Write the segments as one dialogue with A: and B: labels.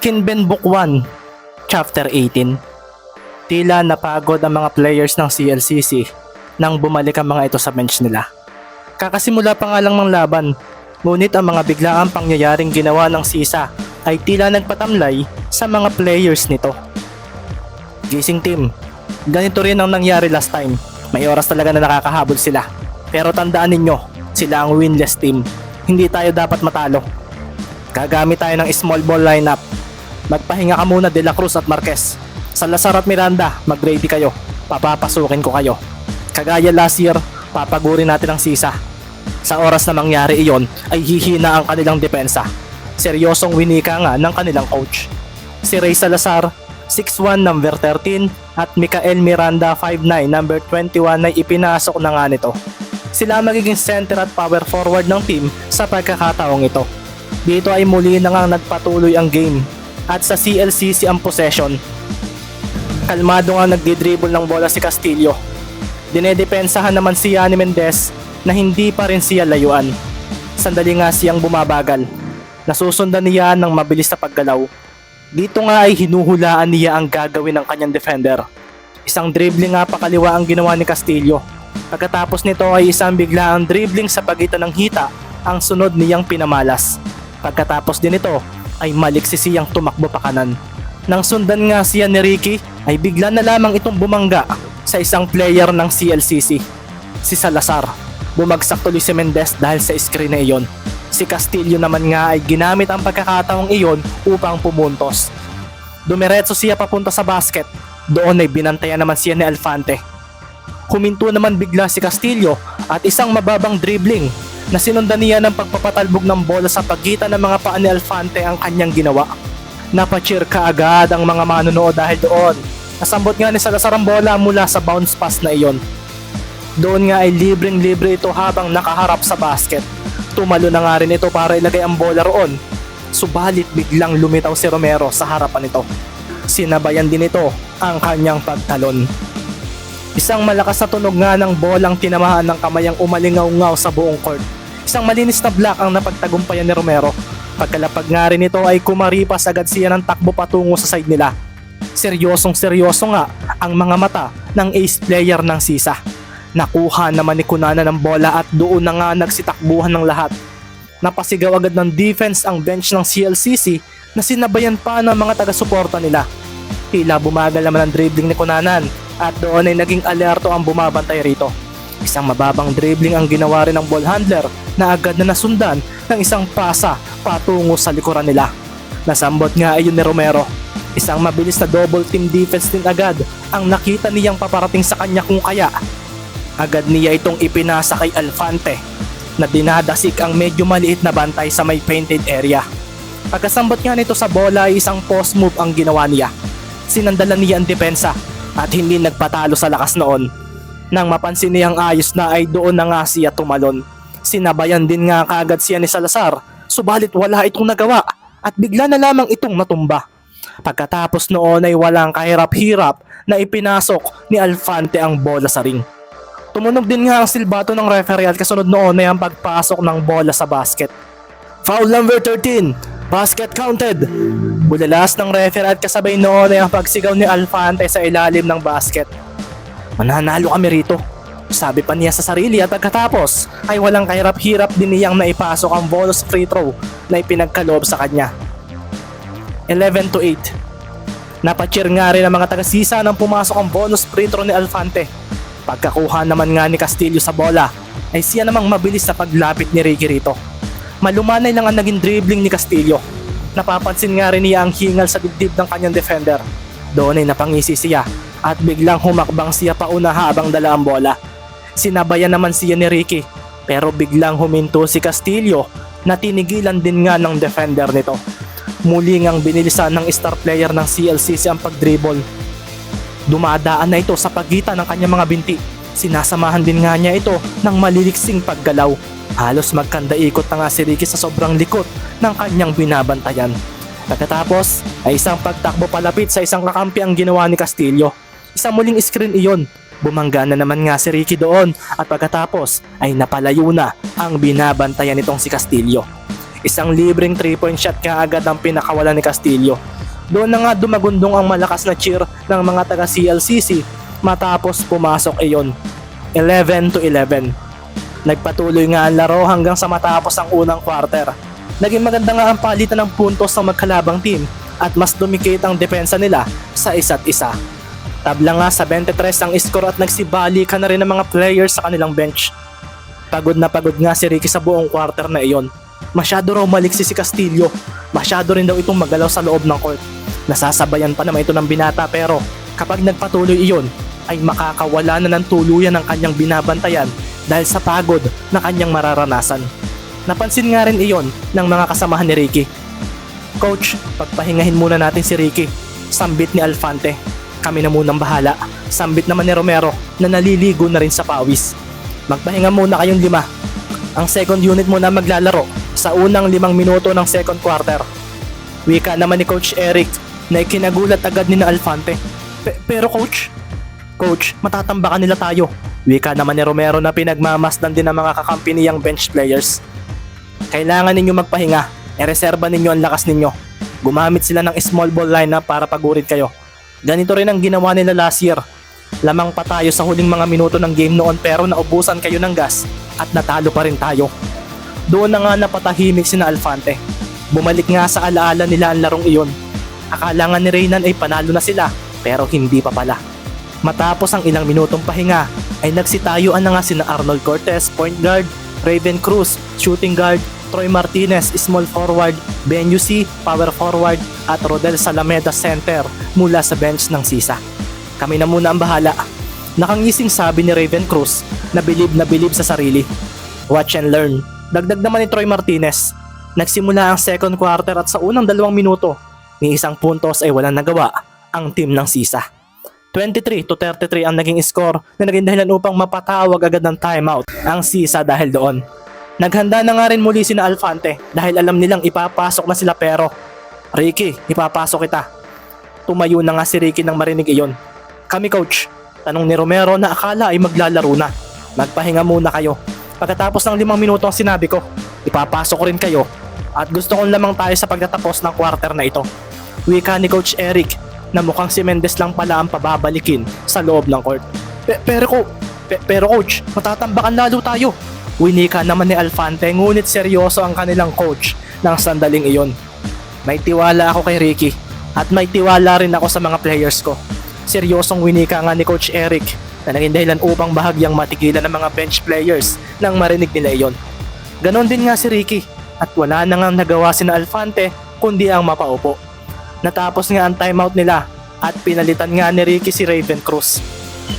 A: Kinben Book 1, Chapter 18. Tila napagod ang mga players ng CLCC nang bumalik ang mga ito sa bench nila. Kakasimula pa nga lang ng laban, ngunit ang mga biglaang pangyayaring ginawa ng Sisa ay tila nagpatamlay sa mga players nito. Gising team, ganito rin ang nangyari last time. May oras talaga na nakakahabol sila. Pero tandaan ninyo, sila ang winless team. Hindi tayo dapat matalo. Gagamit tayo ng small ball lineup. Magpahinga ka muna De La Cruz at Marquez. Salazar at Miranda, mag-ready kayo. Papapasukin ko kayo. Kagaya last year, papagurin natin ang Sisa. Sa oras na mangyari iyon, ay hihina ang kanilang depensa. Seryosong winika nga ng kanilang coach. Si Ray Salazar, 6'1 number 13 at Mikael Miranda 5'9 number 21 ay ipinasok na nga nito. Sila magiging center at power forward ng team sa pagkakataong ito. Dito ay muli na nga nagpatuloy ang game. At sa CLCC ang possession. Kalmado nga nagdi-dribble ng bola si Castillo. Dinedepensahan naman si Yanni Mendez na hindi pa rin siya layuan. Sandali nga siyang bumabagal. Nasusundan niya ng mabilis na paggalaw. Dito nga ay hinuhulaan niya ang gagawin ng kanyang defender. Isang dribbling nga pakaliwa ang ginawa ni Castillo. Pagkatapos nito ay isang biglaang dribbling sa pagitan ng hita ang sunod niyang pinamalas. Pagkatapos din ito ay maliksi siyang tumakbo pa kanan. Nang sundan nga siya ni Ricky ay bigla na lamang itong bumangga sa isang player ng CLCC, si Salazar. Bumagsak tuloy si Mendez dahil sa screen na iyon. Si Castillo naman nga ay ginamit ang pagkakataong iyon upang pumuntos. Dumiretso siya papunta sa basket. Doon ay binantayan naman siya ni Alfante. Huminto naman bigla si Castillo at isang mababang dribbling na sinundan niya ng pagpapatalbog ng bola sa pagitan ng mga paa ni Alfante ang kanyang ginawa. Napacheer kaagad ang mga manonood dahil doon. Nasambot nga ni Salazar ang bola mula sa bounce pass na iyon. Doon nga ay libreng-libre ito habang nakaharap sa basket. Tumalo na nga rin ito para ilagay ang bola roon. Subalit biglang lumitaw si Romero sa harapan nito. Sinabayan din ito ang kanyang pagtalon. Isang malakas na tunog nga ng bolang tinamaan ng kamayang umalingaw-ngaw sa buong court. Isang malinis na block ang napagtagumpayan ni Romero. Pagkalapag nga rin ito ay kumaripas agad siya ng takbo patungo sa side nila. Seryosong-seryoso nga ang mga mata ng ace player ng Sisa. Nakuha naman ni Kunana ng bola at doon na nga nagsitakbuhan ng lahat. Napasigaw agad ng defense ang bench ng CLCC na sinabayan pa ng mga taga-suporta nila. Tila bumagal naman ang dribbling ni Kunanan at doon ay naging alerto ang bumabantay rito. Isang mababang dribbling ang ginawa rin ng ball handler na agad na nasundan ng isang pasa patungo sa likuran nila. Nasambot nga ay yun ni Romero. Isang mabilis na double team defense din agad ang nakita niyang paparating sa kanya kung kaya. Agad niya itong ipinasa kay Alfante na dinadasik ang medyo maliit na bantay sa may painted area. Pagkasambot nga nito sa bola ay isang post move ang ginawa niya. Sinandalan niya ang depensa at hindi nagpatalo sa lakas noon. Nang mapansin niyang ayos na ay doon na nga siya tumalon. Sinabayan din nga kaagad siya ni Salazar, subalit wala itong nagawa at bigla na lamang itong matumba. Pagkatapos noon ay walang kahirap-hirap na ipinasok ni Alfante ang bola sa ring. Tumunog din nga ang silbato ng referee at kasunod noon ay ang pagpasok ng bola sa basket. Foul number 13, basket counted. Bulalas ng referee at kasabay noon ay ang pagsigaw ni Alfante sa ilalim ng basket. Mananalo kami rito, sabi pa niya sa sarili at pagkatapos ay walang kahirap-hirap din niyang naipasok ang bonus free throw na ipinagkaloob sa kanya. 11-8. Napacheer nga rin ang mga taga-Sisa nang pumasok ang bonus free throw ni Alfante. Pagkakuha naman nga ni Castillo sa bola ay siya namang mabilis sa paglapit ni Ricky rito. Malumanay lang ang naging dribbling ni Castillo. Napapansin nga rin niya ang hingal sa dibdib ng kanyang defender. Doon ay napangisi siya at biglang humakbang siya pauna habang dala ang bola. Sinabayan naman siya ni Ricky pero biglang huminto si Castillo na tinigilan din nga ng defender nito. Muli ngang binilisan ng star player ng CLCC ang pagdribble. Dumadaan na ito sa pagitan ng kanyang mga binti. Sinasamahan din nga niya ito ng maliliksing paggalaw. Halos magkanda-ikot na nga si Ricky sa sobrang likot ng kanyang binabantayan. Pagkatapos ay isang pagtakbo palapit sa isang kakampi ang ginawa ni Castillo. Isang muling screen iyon. Bumangga na naman nga si Ricky doon at pagkatapos ay napalayo na ang binabantayan nitong si Castillo. Isang libreng 3-point shot kaagad ang pinakawalan ni Castillo. Doon na nga dumagundong ang malakas na cheer ng mga taga CLCC matapos pumasok iyon. 11-11. Nagpatuloy nga ang laro hanggang sa matapos ang unang quarter. Naging maganda nga ang palitan ng puntos ng magkalabang team at mas dumikit ang depensa nila sa isa't isa. Tabla nga sa 23 ang score at nagsibali ka na rin ng mga players sa kanilang bench. Pagod na pagod nga si Ricky sa buong quarter na iyon. Masyado raw maliksi si Castillo. Masyado rin daw itong magalaw sa loob ng court. Nasasabayan pa naman ito ng binata pero kapag nagpatuloy iyon ay makakawala na ng tuluyan ng kanyang binabantayan dahil sa pagod na kanyang mararanasan. Napansin nga rin iyon ng mga kasamahan ni Ricky. Coach, pagpahingahin muna natin si Ricky. Sambit ni Alfante. Kami na munang bahala. Sambit naman ni Romero na naliligo na rin sa pawis. Magpahinga muna kayong 5. Ang second unit muna maglalaro sa unang 5 minuto ng second quarter. Wika naman ni Coach Eric na ikinagulat agad ni na Alfante. Pero coach, matatambakan nila tayo. Wika naman ni Romero na pinagmamasdan din ng mga kakampi niyang bench players. Kailangan ninyo magpahinga. Reserba ninyo ang lakas ninyo. Gumamit sila ng small ball lineup para pagurin kayo. Ganito rin ang ginawa nila last year. Lamang pa tayo sa huling mga minuto ng game noon pero naubusan kayo ng gas at natalo pa rin tayo. Doon na nga napatahimik sina Alfante. Bumalik nga sa alaala nila ang larong iyon. Akala nga ni Reynan ay panalo na sila pero hindi pa pala. Matapos ang ilang minutong pahinga ay nagsitayuan na nga sina Arnold Cortez, point guard, Raven Cruz, shooting guard, Troy Martinez, small forward, Ben Yusi, power forward at Rodel Salameda center mula sa bench ng Sisa. Kami na muna ang bahala. Nakangising sabi ni Raven Cruz na bilib sa sarili. Watch and learn. Dagdag naman ni Troy Martinez. Nagsimula ang second quarter at sa unang 2 minuto, ni isang puntos ay walang nagawa ang team ng Sisa. 23-33 ang naging score na naging dahilan upang mapatawag agad ng timeout ang Sisa dahil doon. Naghanda na nga rin muli sina Alfante dahil alam nilang ipapasok na sila pero Ricky, ipapasok kita. Tumayo na nga si Ricky nang marinig iyon. Kami coach, tanong ni Romero na akala ay maglalaro na. Magpahinga muna kayo. Pagkatapos ng 5 minuto ang sinabi ko, ipapasok ko rin kayo at gusto kong lamang tayo sa pagtatapos ng quarter na ito. Wika ni Coach Eric na mukhang si Mendez lang pala ang pababalikin sa loob ng court. Pero coach, matatambakan lalo tayo. Winika naman ni Alfante ngunit seryoso ang kanilang coach ng sandaling iyon. May tiwala ako kay Ricky at may tiwala rin ako sa mga players ko. Seryosong winika nga ni Coach Eric na naging dahilan upang bahagyang matigilan ng mga bench players nang marinig nila iyon. Ganon din nga si Ricky at wala na nga nagawa si na Alfante kundi ang mapaupo. Natapos nga ang timeout nila at pinalitan nga ni Ricky si Raven Cruz.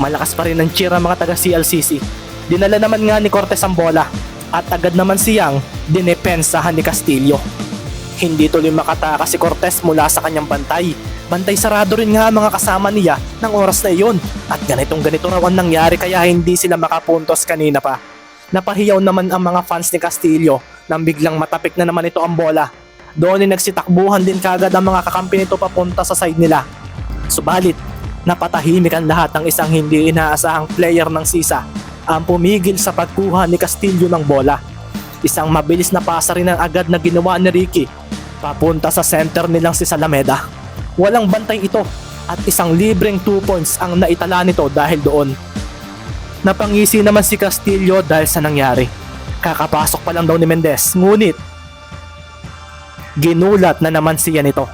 A: Malakas pa rin ang cheer ng mga taga CLCC. Dinala naman nga ni Cortez ang bola at agad naman siyang dinepensahan ni Castillo. Hindi tuloy makatakas si Cortez mula sa kanyang bantay. Bantay sarado rin nga ang mga kasama niya ng oras na iyon at ganito raw ang nangyari kaya hindi sila makapuntos kanina pa. Napahiyaw naman ang mga fans ni Castillo nang biglang matapik na naman ito ang bola. Doon ay nagsitakbuhan din kagad ang mga kakampi nito papunta sa side nila. Subalit, napatahimik ang lahat ng isang hindi inaasahang player ng Sisa ang pumigil sa pagkuha ni Castillo ng bola. Isang mabilis na pasa rin ang agad na ginawa ni Ricky papunta sa center nilang si Salameda. Walang bantay ito at isang libreng 2 points ang naitala nito dahil doon. Napangisi naman si Castillo dahil sa nangyari. Kakapasok pa lang daw ni Mendez ngunit ginulat na naman siya nito.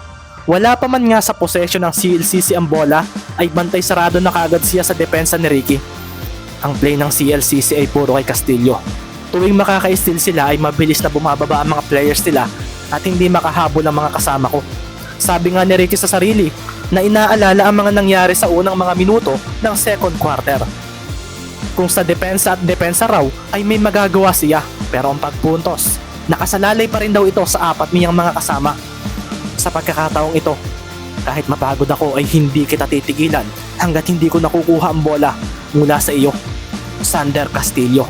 A: Wala pa man nga sa possession ng CLCC ang bola ay bantay sarado na kaagad siya sa depensa ni Ricky. Ang play ng CLCC ay puro kay Castillo. Tuwing makaka-steal sila ay mabilis na bumababa ang mga players nila at hindi makahabol ang mga kasama ko. Sabi nga ni Ricky sa sarili na inaalala ang mga nangyari sa unang mga minuto ng second quarter. Kung sa depensa at depensa raw ay may magagawa siya pero ang pagpuntos, nakasalalay pa rin daw ito sa 4 niyang mga kasama. Sa pagkakataong ito, kahit mapagod ako ay hindi kita titigilan hanggat hindi ko nakukuha ang bola mula sa iyo, Sander Castillo.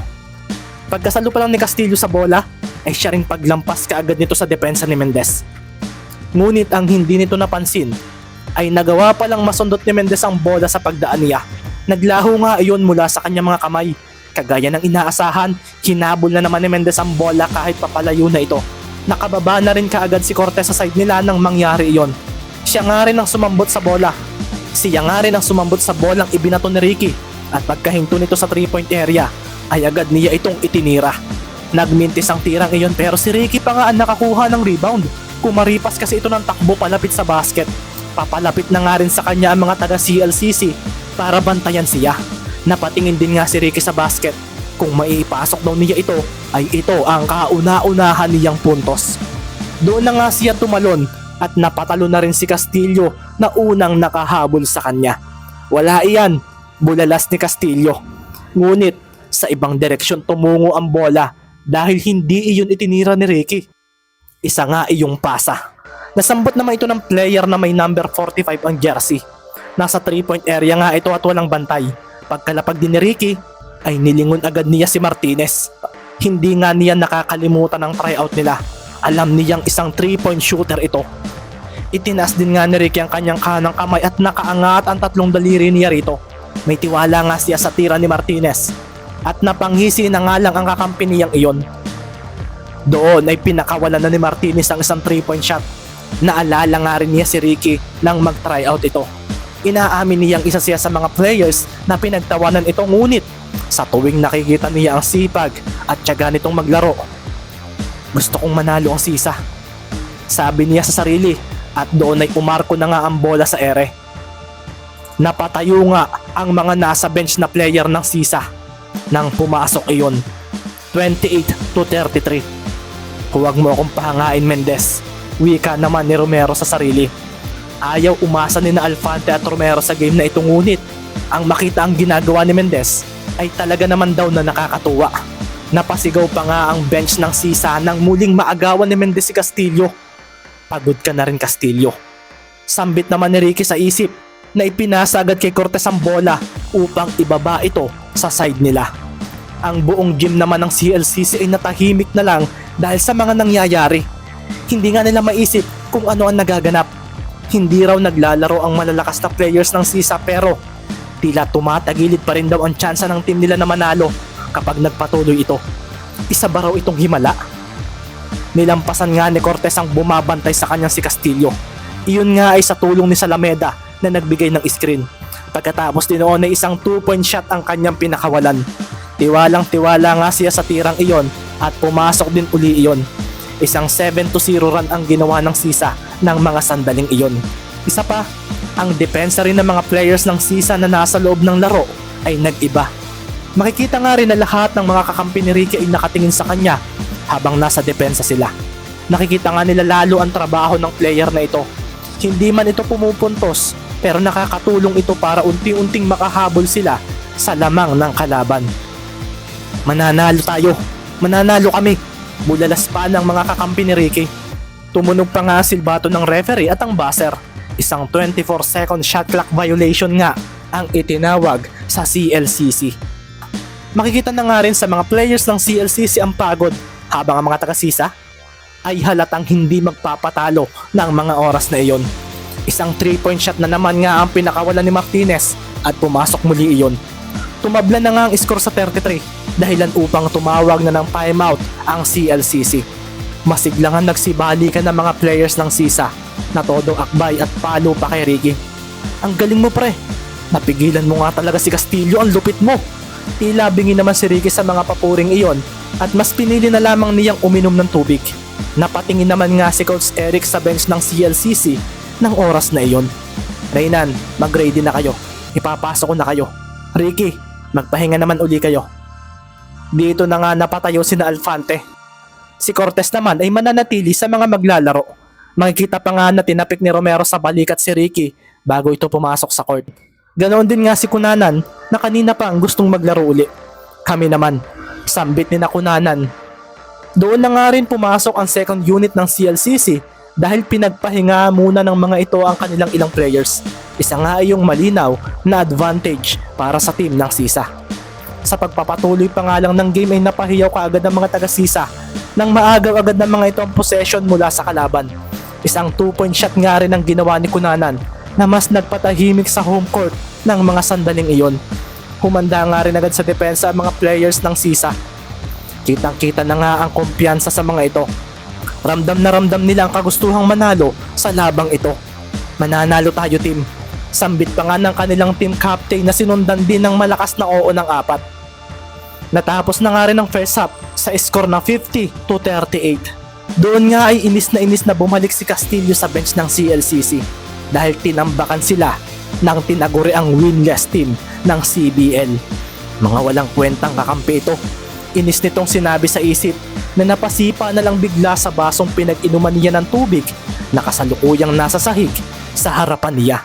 A: Pagkasalo pa lang ni Castillo sa bola, ay siya ring paglampas kaagad nito sa depensa ni Mendez. Ngunit ang hindi nito napansin ay nagawa pa lang masundot ni Mendez ang bola sa pagdaan niya. Naglaho nga iyon mula sa kanyang mga kamay. Kagaya ng inaasahan, kinabol na naman ni Mendez ang bola kahit papalayo na ito. Nakababa na rin kaagad si Cortez sa side nila nang mangyari iyon. Siya nga rin ang sumambot sa bola. Siya nga rin ang sumambot sa bolang ibinato ni Ricky at pagkahinto nito sa 3-point area ay agad niya itong itinira. Nagmintis ang tirang iyon pero si Ricky pa nga ang nakakuha ng rebound. Kumaripas kasi ito ng takbo palapit sa basket. Papalapit na nga rin sa kanya ang mga taga CLCC para bantayan siya. Napatingin din nga si Ricky sa basket. Kung maiipasok daw niya ito ay ito ang kauna-unahan niyang puntos. Doon na nga siya tumalon at napatalo na rin si Castillo na unang nakahabol sa kanya. Wala iyan, bulalas ni Castillo. Ngunit sa ibang direksyon tumungo ang bola dahil hindi iyon itinira ni Ricky. Isa nga iyong pasa. Nasambot naman ito ng player na may number 45 ang jersey. Nasa 3-point area nga ito at walang bantay. Pagkalapag din ni Ricky ay nilingon agad niya si Martinez. Hindi nga niya nakakalimutan ang tryout nila. Alam niyang isang 3-point shooter ito. Itinaas din nga ni Ricky ang kanyang kanang kamay at nakaangat ang tatlong daliri niya rito. May tiwala nga siya sa tira ni Martinez at napanghisi na nga lang ang kakampi niyang iyon. Doon ay pinakawalan na ni Martinez ang isang 3-point shot. Naalala nga rin niya si Ricky nang mag-tryout ito. Inaamin niyang isa siya sa mga players na pinagtawanan ito, ngunit sa tuwing nakikita niya ang sipag at tiyaga nitong maglaro, gusto kong manalo ang sisa, sabi niya sa sarili, at doon ay umarko na nga ang bola sa ere. Napatayo nga ang mga nasa bench na player ng sisa nang pumasok iyon. 28-33. Huwag mo akong pahangain, Mendez, wika naman ni Romero sa sarili. Ayaw umasa ni na Alfante at Romero sa game na ito, ngunit ang makita ang ginagawa ni Mendez ay talaga naman daw na nakakatuwa. Napasigaw pa nga ang bench ng sisa nang muling maagawan ni Mendez si Castillo. Pagod ka na rin, Castillo. Sambit naman ni Ricky sa isip na ipinasa agad kay Cortez ang bola upang ibaba ito sa side nila. Ang buong gym naman ng CLCC ay natahimik na lang dahil sa mga nangyayari. Hindi nga nila maisip kung ano ang nagaganap. Hindi raw naglalaro ang malalakas na players ng sisa pero tila tumatagilid pa rin daw ang tsansa ng team nila na manalo kapag nagpatuloy ito. Isa ba raw itong himala? Nilampasan nga ni Cortez ang bumabantay sa kanyang si Castillo. Iyon nga ay sa tulong ni Salameda na nagbigay ng screen. Pagkatapos din noon ay isang 2-point shot ang kanyang pinakawalan. Tiwalang-tiwala nga siya sa tirang iyon at pumasok din uli iyon. Isang 7-0 run ang ginawa ng sisa ng mga sandaling iyon. Isa pa, ang depensa rin ng mga players ng sisa na nasa loob ng laro ay nag-iba. Makikita nga rin na lahat ng mga kakampi ni Ricky ay nakatingin sa kanya habang nasa depensa sila. Nakikita nga nila lalo ang trabaho ng player na ito. Hindi man ito pumupuntos pero nakakatulong ito para unti-unting makahabol sila sa lamang ng kalaban. Mananalo tayo, mananalo kami, bulalas pa ng mga kakampi ni Ricky. Tumunog pa nga silbato ng referee at ang buzzer. Isang 24-second shot clock violation nga ang itinawag sa CLCC. Makikita na nga rin sa mga players ng CLCC ang pagod habang ang mga taga-sisa ay halatang hindi magpapatalo ng mga oras na iyon. Isang 3-point shot na naman nga ang pinakawalan ni Martinez at pumasok muli iyon. Tumabla na nga ang score sa 33 dahilan upang tumawag na ng timeout ang CLCC. Masiglangan nagsibalikan ng mga players ng sisa na todong akbay at palo pa kay Ricky. Ang galing mo, pre. Napigilan mo nga talaga si Castillo, ang lupit mo. Tila bingi naman si Ricky sa mga papuring iyon at mas pinili na lamang niyang uminom ng tubig. Napatingin naman nga si Coach Eric sa bench ng CLCC ng oras na iyon. Reynan, mag-ready na kayo. Ipapasok ko na kayo. Ricky, magpahinga naman uli kayo. Dito na nga napatayo sina Alfante. Si Cortez naman ay mananatili sa mga maglalaro. Makikita pa nga na tinapik ni Romero sa balikat si Ricky bago ito pumasok sa court. Ganoon din nga si Kunanan na kanina pa ang gustong maglaro uli. Kami naman, sambit ni na Kunanan. Doon na nga rin pumasok ang second unit ng CLCC dahil pinagpahinga muna ng mga ito ang kanilang ilang players. Isa nga ay yung malinaw na advantage para sa team ng Sisa. Sa pagpapatuloy pa nga lang ng game ay napahiyaw kaagad ng mga taga-Sisa nang maagaw agad ng mga ito ang possession mula sa kalaban. Isang 2-point shot nga rin ang ginawa ni Kunanan na mas nagpatahimik sa home court ng mga sandaling iyon. Humanda nga rin agad sa depensa ang mga players ng Sisa. Kitang-kita na nga ang kumpiyansa sa mga ito. Ramdam na ramdam nila ang kagustuhang manalo sa labang ito. Mananalo tayo team. Sambit pa nga ng kanilang team captain na sinundan din ng malakas na oo ng 4. Natapos na nga rin ang first half sa score na 50-38. Doon nga ay inis na bumalik si Castillo sa bench ng CLCC dahil tinambakan sila ng tinaguriang winless team ng CBL. Mga walang kwentang kakampi ito. Inis nitong sinabi sa isip na napasipa na lang bigla sa basong pinag-inuman niya ng tubig na kasalukuyang nasa sahig sa harapan niya.